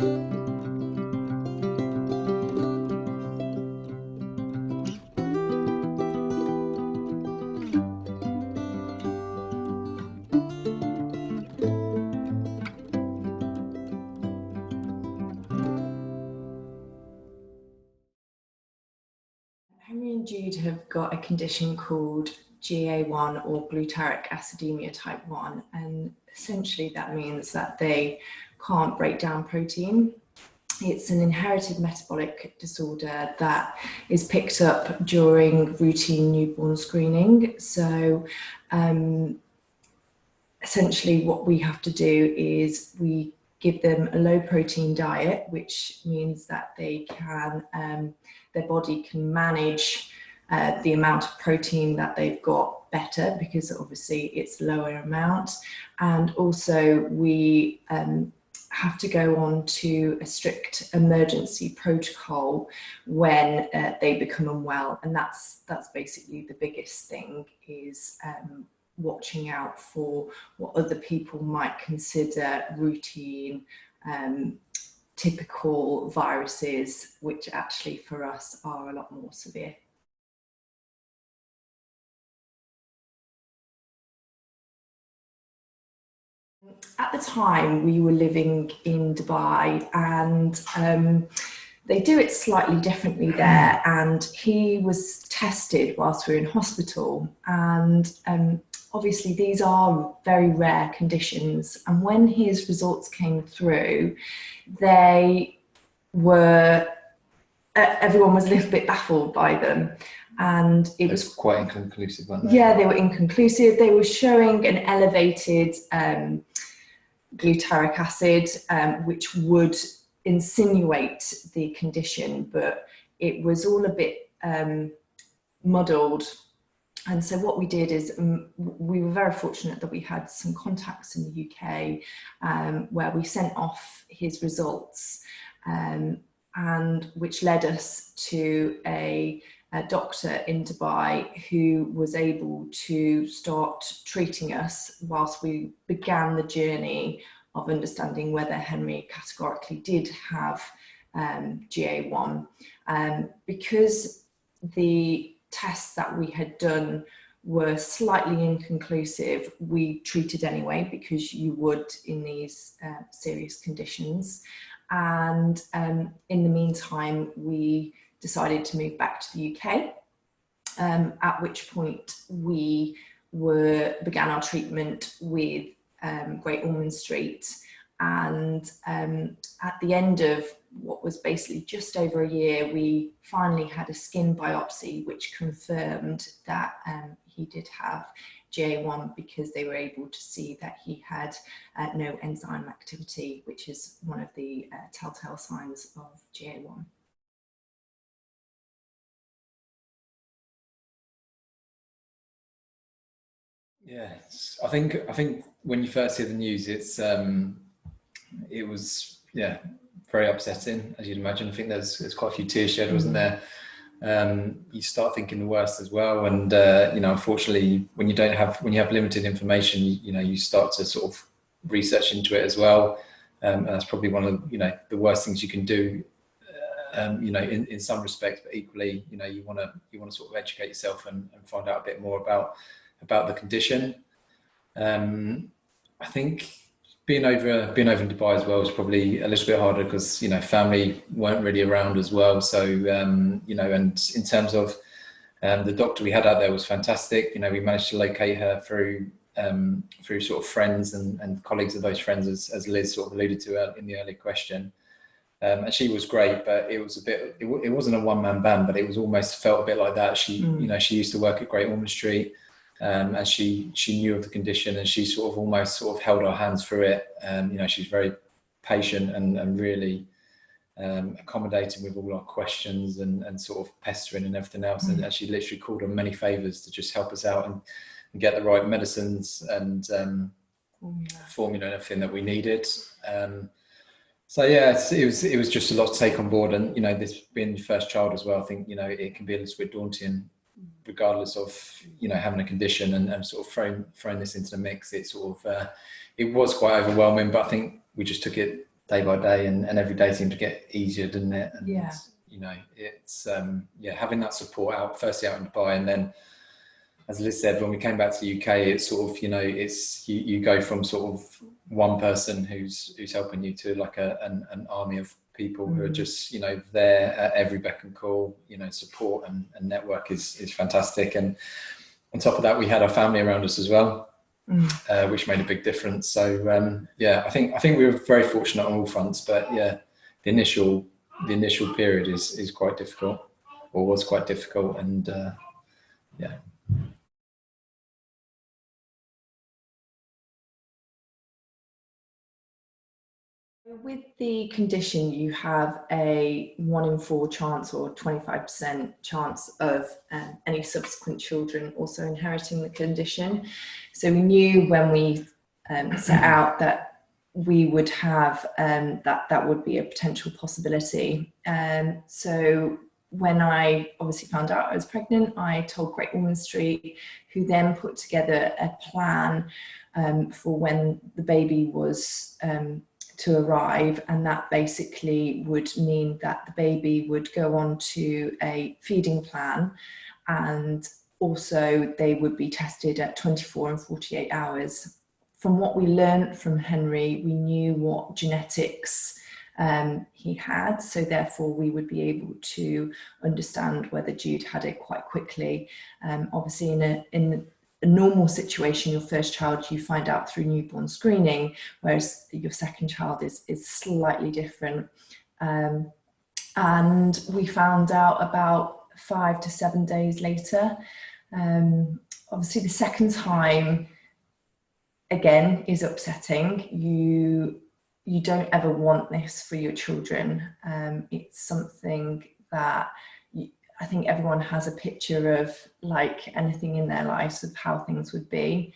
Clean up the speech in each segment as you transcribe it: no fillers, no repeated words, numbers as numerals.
Henry and Jude have got a condition called GA1 or glutaric acidemia type 1, and essentially that means that they can't break down protein. It's an inherited metabolic disorder that is picked up during routine newborn screening. So essentially what we have to do is we give them a low protein diet, which means that they can, their body can manage the amount of protein that they've got better, because obviously it's lower amount. And also we have to go on to a strict emergency protocol when they become unwell. And that's basically the biggest thing, is watching out for what other people might consider routine, typical viruses, which actually for us are a lot more severe. At the time, we were living in Dubai, and they do it slightly differently there. And he was tested whilst we were in hospital, and obviously these are very rare conditions. And when his results came through, they were, everyone was a little bit baffled by them. And it was quite inconclusive, weren't they? Yeah, they were inconclusive. They were showing an elevated glutaric acid, which would insinuate the condition, but it was all a bit muddled. And so what we did is we were very fortunate that we had some contacts in the UK where we sent off his results, and which led us to a doctor in Dubai who was able to start treating us whilst we began the journey of understanding whether Henry categorically did have GA1. Because the tests that we had done were slightly inconclusive, we treated anyway, because you would in these serious conditions. And in the meantime, we decided to move back to the UK, at which point we began our treatment with Great Ormond Street. And at the end of what was basically just over a year, we finally had a skin biopsy which confirmed that he did have GA1, because they were able to see that he had no enzyme activity, which is one of the telltale signs of GA1. Yeah, I think when you first hear the news, it was very upsetting, as you'd imagine. I think there's quite a few tears shed, wasn't there? You start thinking the worst as well, and you know, unfortunately, when you have limited information, you start to sort of research into it as well, and that's probably one of the worst things you can do. In some respects, but equally, you want to sort of educate yourself and find out a bit more about the condition. I think being over in Dubai as well was probably a little bit harder, because family weren't really around as well. So and in terms of the doctor we had out there was fantastic. We managed to locate her through sort of friends and colleagues of those friends, as Liz sort of alluded to in the earlier question. And she was great, but it was a bit, it wasn't a one-man band, but it was almost felt a bit like that. She she used to work at Great Ormond Street, and she knew of the condition, and she sort of held our hands through it. She's very patient and really accommodating with all our questions and sort of pestering and everything else. And she literally called on many favors to just help us out and get the right medicines and formula and everything that we needed. So yeah, it was just a lot to take on board, and this being your first child as well, I think it can be a little bit daunting, regardless of having a condition, and sort of throwing this into the mix. It was quite overwhelming, but I think we just took it day by day, and every day seemed to get easier, didn't it? And, yeah. you know, it's having that support firstly out in Dubai, and then, as Liz said, when we came back to the UK, it's sort of, you know, it's you go from sort of one person who's helping you to like an army of people who are just, you know, there at every beck and call. You know, support and network is fantastic. And on top of that, we had our family around us as well, which made a big difference. So I think we were very fortunate on all fronts. But yeah, the initial period is quite difficult, or was quite difficult, and yeah. With the condition, you have a 1 in 4 chance, or 25% chance of any subsequent children also inheriting the condition. So we knew when we set out that we would have that would be a potential possibility. So when I obviously found out I was pregnant, I told Great Ormond Street, who then put together a plan for when the baby was to arrive, and that basically would mean that the baby would go on to a feeding plan, and also they would be tested at 24 and 48 hours. From what we learned from Henry, we knew what genetics he had, so therefore we would be able to understand whether Jude had it quite quickly. Obviously in a normal situation, your first child you find out through newborn screening, whereas your second child is slightly different. And we found out about 5 to 7 days later. Obviously the second time, again, is upsetting. You don't ever want this for your children. It's something that I think everyone has a picture of, like anything in their lives, of how things would be.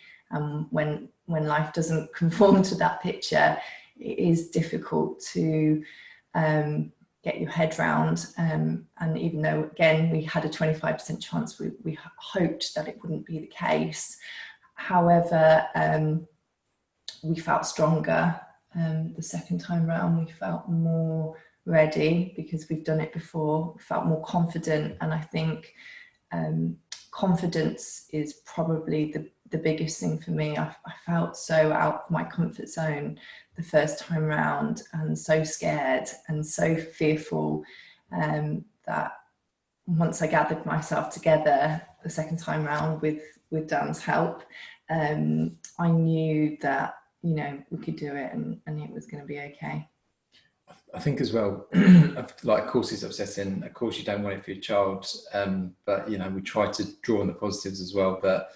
When life doesn't conform to that picture, it is difficult to get your head round. And even though, again, we had a 25% chance, we hoped that it wouldn't be the case. However, we felt stronger the second time round. We felt more ready because we've done it before. We felt more confident, and I think confidence is probably the biggest thing for me. I felt so out of my comfort zone the first time round, and so scared and so fearful, that once I gathered myself together the second time round with Dan's help, I knew that, you know, we could do it, and it was going to be okay. I think as well, like, of course it's upsetting, of course you don't want it for your child, but, you know, we try to draw on the positives as well. But,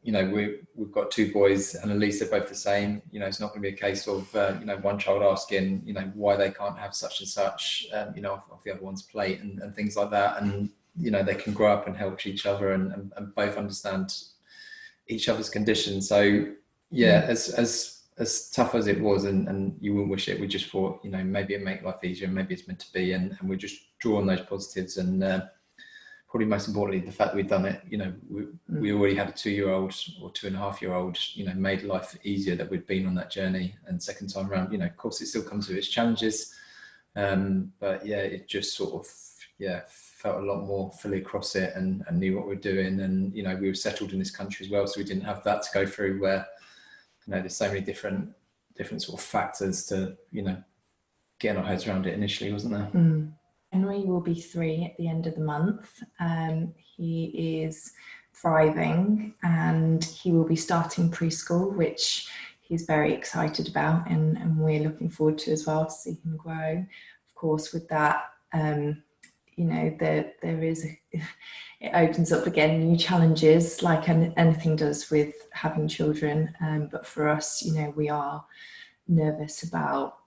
you know, we've got 2 boys, and at least they're both the same. You know, it's not going to be a case of, you know, one child asking, you know, why they can't have such and such, you know, off the other one's plate, and things like that. And, you know, they can grow up and help each other, and both understand each other's conditions. So yeah, as tough as it was, and you wouldn't wish it, we just thought, you know, maybe it make life easier, maybe it's meant to be, and we just draw on those positives. And probably most importantly, the fact that we've done it, you know, we already had a 2-year-old or 2.5-year-old, you know, made life easier that we'd been on that journey. And second time around, you know, of course it still comes with its challenges, but yeah, it just sort of, yeah, felt a lot more fully across it, and knew what we were doing. And, you know, we were settled in this country as well, so we didn't have that to go through, where, you know, there's so many different sort of factors to, you know, getting our heads around it initially, wasn't there? Henry will be 3 at the end of the month. He is thriving, and he will be starting preschool, which he's very excited about, and we're looking forward to as well, to see him grow. Of course, with that, you know, there is, it opens up again new challenges, like anything does with having children. But for us, you know, we are nervous about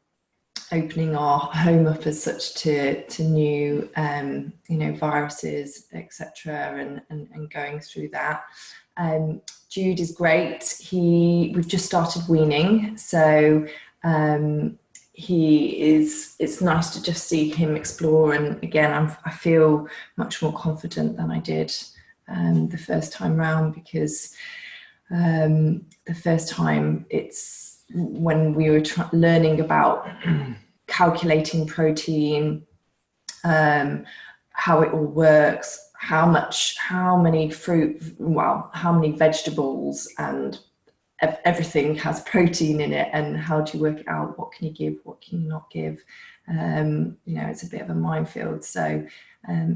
opening our home up as such to new, you know, viruses, etc., and going through that. Jude is great. We've just started weaning, so it's nice to just see him explore. And again, I feel much more confident than I did the first time round, because the first time it's when we were learning about calculating protein, how it all works, how many fruit, well, how many vegetables and everything has protein in it, and how do you work it out? What can you give? What can you not give? You know, it's a bit of a minefield. So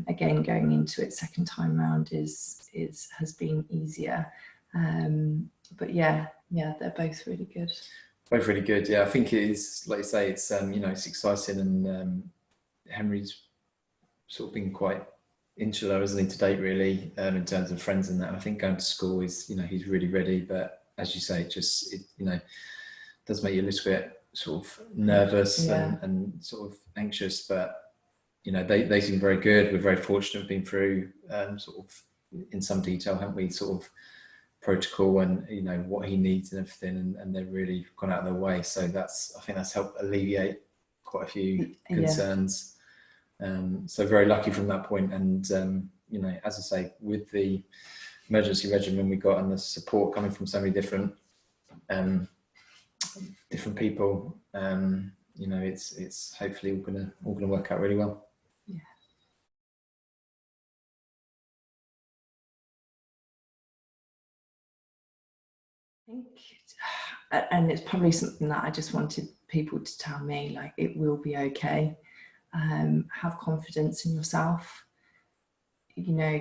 again, going into it second time round has been easier. But yeah, they're both really good. Both really good. Yeah, I think it is, like you say, it's you know, it's exciting, and Henry's sort of been quite insular, isn't he, to date, really, in terms of friends and that. And I think going to school is, you know, he's really ready, but as you say, it you know, does make you a little bit sort of nervous, and sort of anxious, but you know, they seem very good. We're very fortunate to have been through sort of in some detail, haven't we, sort of protocol and, you know, what he needs and everything, and they've really gone out of their way. So I think that's helped alleviate quite a few concerns. So very lucky from that point. And you know, as I say, with the emergency regimen we got and the support coming from so many different people, you know, it's hopefully all gonna work out really well. Yeah. I think, and it's probably something that I just wanted people to tell me, like, it will be okay. Have confidence in yourself. You know,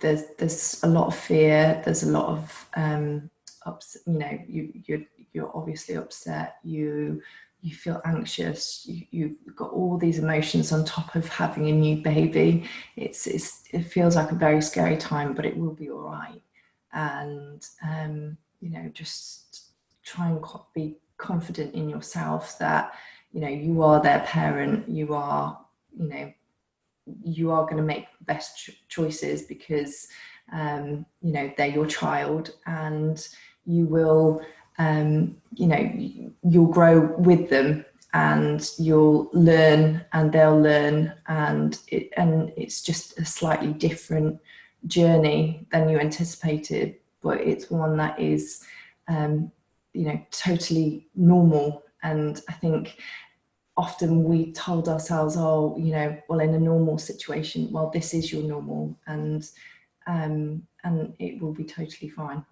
there's a lot of fear. There's a lot of you know, you're obviously upset. You feel anxious. You've got all these emotions on top of having a new baby. It feels like a very scary time, but it will be all right. And you know, just try and be confident in yourself that, you know, you are their parent. You are, you know, you are going to make the best choices because you know, they're your child, and you will you know, you'll grow with them, and you'll learn and they'll learn, and it's just a slightly different journey than you anticipated, but it's one that is you know, totally normal. And I think often we told ourselves, oh, you know, well, in a normal situation, well, this is your normal, and it will be totally fine.